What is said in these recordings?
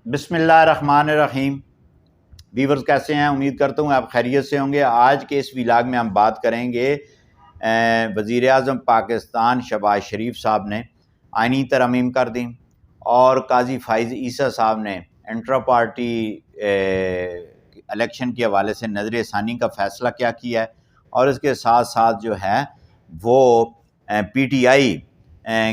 بسم اللہ الرحمن الرحیم۔ ویورز کیسے ہیں؟ امید کرتا ہوں آپ خیریت سے ہوں گے۔ آج کے اس ویلاگ میں ہم بات کریں گے وزیر اعظم پاکستان شہباز شریف صاحب نے آئینی ترامیم کر دیں اور قاضی فائز عیسیٰ صاحب نے انٹرا پارٹی الیکشن کے حوالے سے نظر ثانی کا فیصلہ کیا کیا ہے، اور اس کے ساتھ ساتھ جو ہے وہ پی ٹی آئی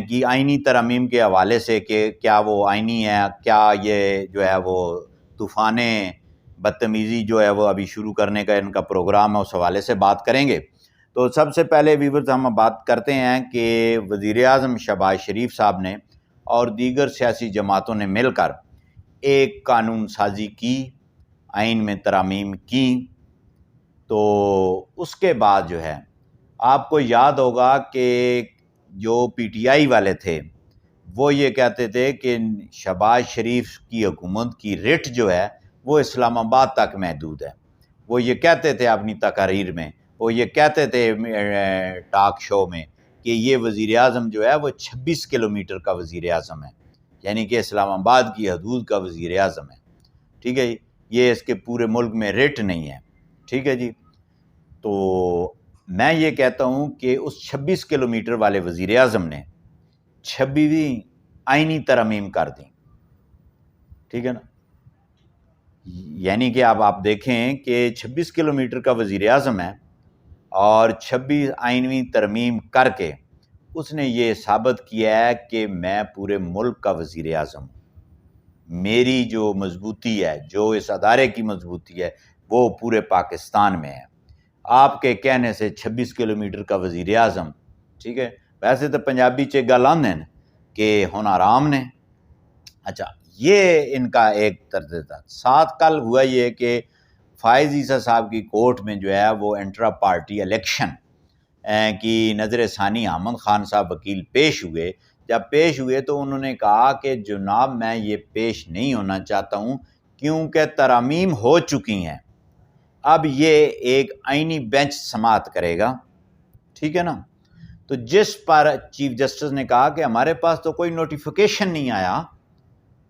کی آئینی ترامیم کے حوالے سے کہ کیا وہ آئینی ہے، کیا یہ جو ہے وہ طوفان بدتمیزی جو ہے وہ ابھی شروع کرنے کا ان کا پروگرام ہے، اس حوالے سے بات کریں گے۔ تو سب سے پہلے ویورز ہم بات کرتے ہیں کہ وزیر اعظم شہباز شریف صاحب نے اور دیگر سیاسی جماعتوں نے مل کر ایک قانون سازی کی، آئین میں ترامیم کی۔ تو اس کے بعد جو ہے آپ کو یاد ہوگا کہ جو پی ٹی آئی والے تھے وہ یہ کہتے تھے کہ شہباز شریف کی حکومت کی رٹ جو ہے وہ اسلام آباد تک محدود ہے۔ وہ یہ کہتے تھے اپنی تقاریر میں، وہ یہ کہتے تھے ٹاک شو میں کہ یہ وزیر اعظم جو ہے وہ 26 کلومیٹر کا وزیر اعظم ہے، یعنی کہ اسلام آباد کی حدود کا وزیر اعظم ہے۔ ٹھیک ہے جی، یہ اس کے پورے ملک میں رٹ نہیں ہے۔ ٹھیک ہے جی، تو میں یہ کہتا ہوں کہ اس 26 کلومیٹر والے وزیر اعظم نے 26ویں آئینی ترامیم کر دیں۔ ٹھیک ہے نا، یعنی کہ اب آپ دیکھیں کہ 26 کلومیٹر کا وزیر اعظم ہے اور 26 آئینی ترمیم کر کے اس نے یہ ثابت کیا ہے کہ میں پورے ملک کا وزیر اعظم ہوں، میری جو مضبوطی ہے، جو اس ادارے کی مضبوطی ہے وہ پورے پاکستان میں ہے۔ آپ کے کہنے سے 26 کلومیٹر کا وزیر اعظم، ٹھیک ہے، ویسے تو پنجابی چ گل آندے ہیں کہ ہن آرام نے۔ اچھا، یہ ان کا ایک طرز تھا۔ ساتھ کل ہوا یہ کہ فائز عیسیٰ صاحب کی کورٹ میں جو ہے وہ انٹرا پارٹی الیکشن کی نظر ثانی احمد خان صاحب وکیل پیش ہوئے۔ جب پیش ہوئے تو انہوں نے کہا کہ جناب میں یہ پیش نہیں ہونا چاہتا ہوں کیونکہ ترامیم ہو چکی ہیں، اب یہ ایک آئینی بینچ سماعت کرے گا۔ ٹھیک ہے نا، تو جس پر چیف جسٹس نے کہا کہ ہمارے پاس تو کوئی نوٹیفیکیشن نہیں آیا،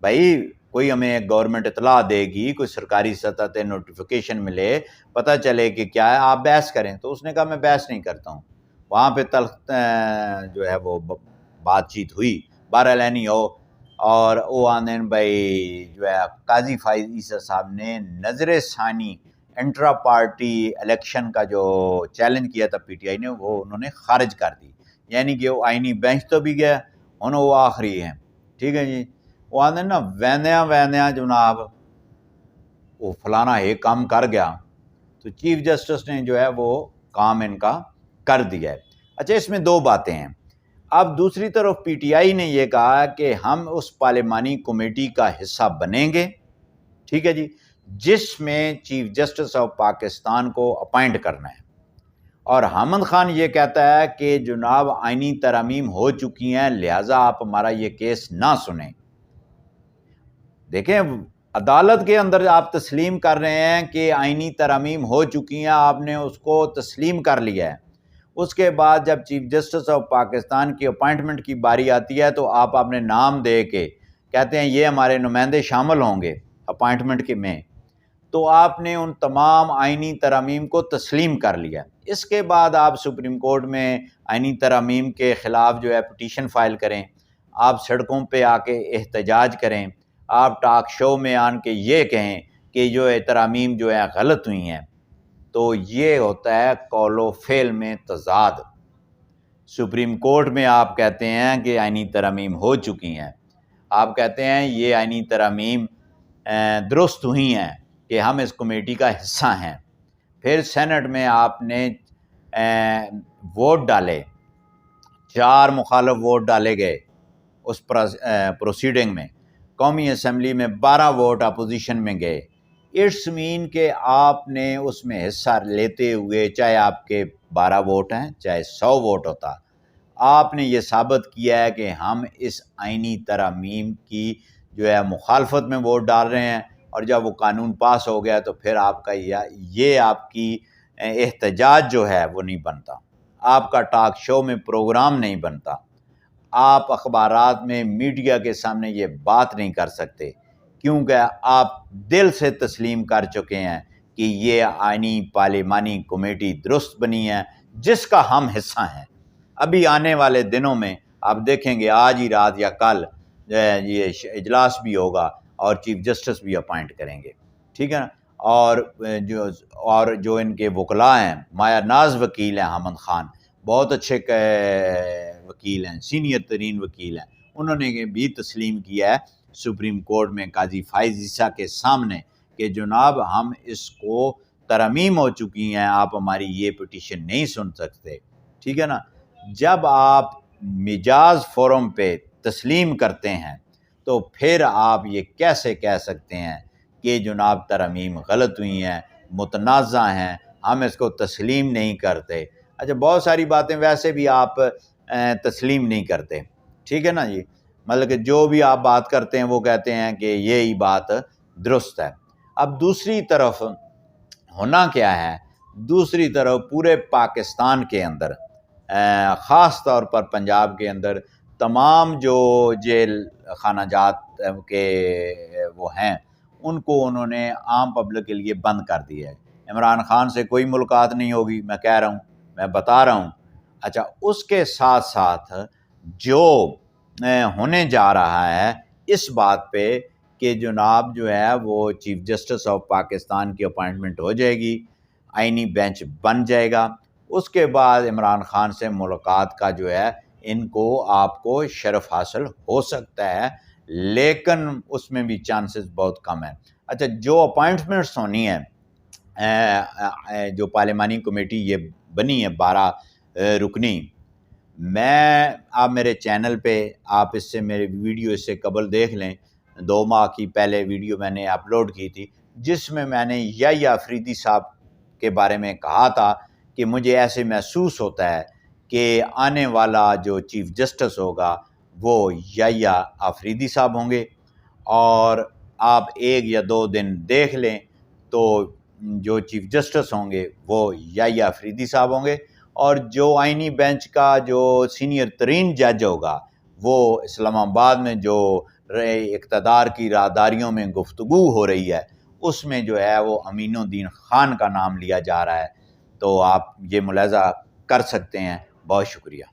بھائی کوئی ہمیں گورنمنٹ اطلاع دے گی، کوئی سرکاری سطح تے نوٹیفیکیشن ملے، پتہ چلے کہ کیا ہے، آپ بحث کریں۔ تو اس نے کہا میں بحث نہیں کرتا ہوں۔ وہاں پہ تلخ جو ہے وہ بات چیت ہوئی، بہرحال ہو، اور وہ آندین بھائی جو ہے قاضی فائز عیسیٰ صاحب نے نظر ثانی انٹرا پارٹی الیکشن کا جو چیلنج کیا تھا پی ٹی آئی نے، وہ انہوں نے خارج کر دی، یعنی کہ وہ آئینی بینچ تو بھی گیا، انہوں وہ آخری ہیں۔ ٹھیک ہے جی، وہ آندے نا ویندیاں جناب وہ فلانا ایک کام کر گیا، تو چیف جسٹس نے جو ہے وہ کام ان کا کر دیا ہے۔ اچھا، اس میں دو باتیں ہیں۔ اب دوسری طرف پی ٹی آئی نے یہ کہا کہ ہم اس پارلیمانی کمیٹی کا حصہ بنیں گے، ٹھیک ہے جی، جس میں چیف جسٹس آف پاکستان کو اپائنٹ کرنا ہے، اور حامد خان یہ کہتا ہے کہ جناب آئینی ترامیم ہو چکی ہیں لہٰذا آپ ہمارا یہ کیس نہ سنیں۔ دیکھیں، عدالت کے اندر آپ تسلیم کر رہے ہیں کہ آئینی ترامیم ہو چکی ہیں، آپ نے اس کو تسلیم کر لیا ہے۔ اس کے بعد جب چیف جسٹس آف پاکستان کی اپائنٹمنٹ کی باری آتی ہے تو آپ اپنے نام دے کے کہتے ہیں یہ ہمارے نمائندے شامل ہوں گے اپائنٹمنٹ کے میں، تو آپ نے ان تمام آئینی ترامیم کو تسلیم کر لیا۔ اس کے بعد آپ سپریم کورٹ میں آئینی ترامیم کے خلاف جو ہے پٹیشن فائل کریں، آپ سڑکوں پہ آ کے احتجاج کریں، آپ ٹاک شو میں آن کے یہ کہیں کہ جو ترامیم جو ہے غلط ہوئی ہیں، تو یہ ہوتا ہے قول و فعل میں تضاد۔ سپریم کورٹ میں آپ کہتے ہیں کہ آئینی ترامیم ہو چکی ہیں، آپ کہتے ہیں یہ آئینی ترامیم درست ہوئی ہیں کہ ہم اس کمیٹی کا حصہ ہیں، پھر سینٹ میں آپ نے ووٹ ڈالے، 4 مخالف ووٹ ڈالے گئے اس پروسیڈنگ میں، قومی اسمبلی میں 12 ووٹ اپوزیشن میں گئے۔ اٹس مین کہ آپ نے اس میں حصہ لیتے ہوئے، چاہے آپ کے 12 ووٹ ہیں چاہے 100 ووٹ ہوتا، آپ نے یہ ثابت کیا ہے کہ ہم اس آئینی ترامیم کی جو ہے مخالفت میں ووٹ ڈال رہے ہیں، اور جب وہ قانون پاس ہو گیا تو پھر آپ کا یہ آپ کی احتجاج جو ہے وہ نہیں بنتا، آپ کا ٹاک شو میں پروگرام نہیں بنتا، آپ اخبارات میں میڈیا کے سامنے یہ بات نہیں کر سکتے کیونکہ آپ دل سے تسلیم کر چکے ہیں کہ یہ آئینی پارلیمانی کمیٹی درست بنی ہے جس کا ہم حصہ ہیں۔ ابھی آنے والے دنوں میں آپ دیکھیں گے آج ہی رات یا کل یہ اجلاس بھی ہوگا اور چیف جسٹس بھی اپائنٹ کریں گے، ٹھیک ہے نا۔ اور جو ان کے وکلاء ہیں، مایا ناز وکیل ہیں حامد خان، بہت اچھے وکیل ہیں، سینئر ترین وکیل ہیں، انہوں نے بھی تسلیم کیا ہے سپریم کورٹ میں قاضی فائز عیسیٰ کے سامنے کہ جناب ہم اس کو ترمیم ہو چکی ہیں، آپ ہماری یہ پٹیشن نہیں سن سکتے، ٹھیک ہے نا۔ جب آپ مجاز فورم پہ تسلیم کرتے ہیں تو پھر آپ یہ کیسے کہہ سکتے ہیں کہ جناب ترمیم غلط ہوئی ہیں، متنازع ہیں، ہم اس کو تسلیم نہیں کرتے۔ اچھا، بہت ساری باتیں ویسے بھی آپ تسلیم نہیں کرتے، ٹھیک ہے نا جی، مطلب کہ جو بھی آپ بات کرتے ہیں وہ کہتے ہیں کہ یہی بات درست ہے۔ اب دوسری طرف ہونا کیا ہے، دوسری طرف پورے پاکستان کے اندر خاص طور پر پنجاب کے اندر تمام جو جیل خانہ جات کے وہ ہیں ان کو انہوں نے عام پبلک کے لیے بند کر دیا ہے۔ عمران خان سے کوئی ملاقات نہیں ہوگی، میں کہہ رہا ہوں، میں بتا رہا ہوں۔ اچھا، اس کے ساتھ ساتھ جو ہونے جا رہا ہے اس بات پہ کہ جناب جو ہے وہ چیف جسٹس آف پاکستان کی اپائنٹمنٹ ہو جائے گی، آئینی بینچ بن جائے گا، اس کے بعد عمران خان سے ملاقات کا جو ہے ان کو آپ کو شرف حاصل ہو سکتا ہے، لیکن اس میں بھی چانسز بہت کم ہیں۔ اچھا، جو اپائنٹمنٹس ہونی ہیں، جو پارلیمانی کمیٹی یہ بنی ہے 12 رکنی، آپ میرے چینل پہ آپ اس سے میرے ویڈیو اس سے قبل دیکھ لیں، 2 ماہ کی پہلے ویڈیو میں نے اپلوڈ کی تھی جس میں میں نے یحییٰ آفریدی صاحب کے بارے میں کہا تھا کہ مجھے ایسے محسوس ہوتا ہے کہ آنے والا جو چیف جسٹس ہوگا وہ یحییٰ آفریدی صاحب ہوں گے، اور آپ 1 یا 2 دن دیکھ لیں تو جو چیف جسٹس ہوں گے وہ یحییٰ آفریدی صاحب ہوں گے، اور جو آئینی بینچ کا جو سینئر ترین جج ہوگا وہ اسلام آباد میں جو اقتدار کی راہداریوں میں گفتگو ہو رہی ہے اس میں جو ہے وہ امین الدین خان کا نام لیا جا رہا ہے۔ تو آپ یہ ملاحظہ کر سکتے ہیں۔ بہت شکریہ۔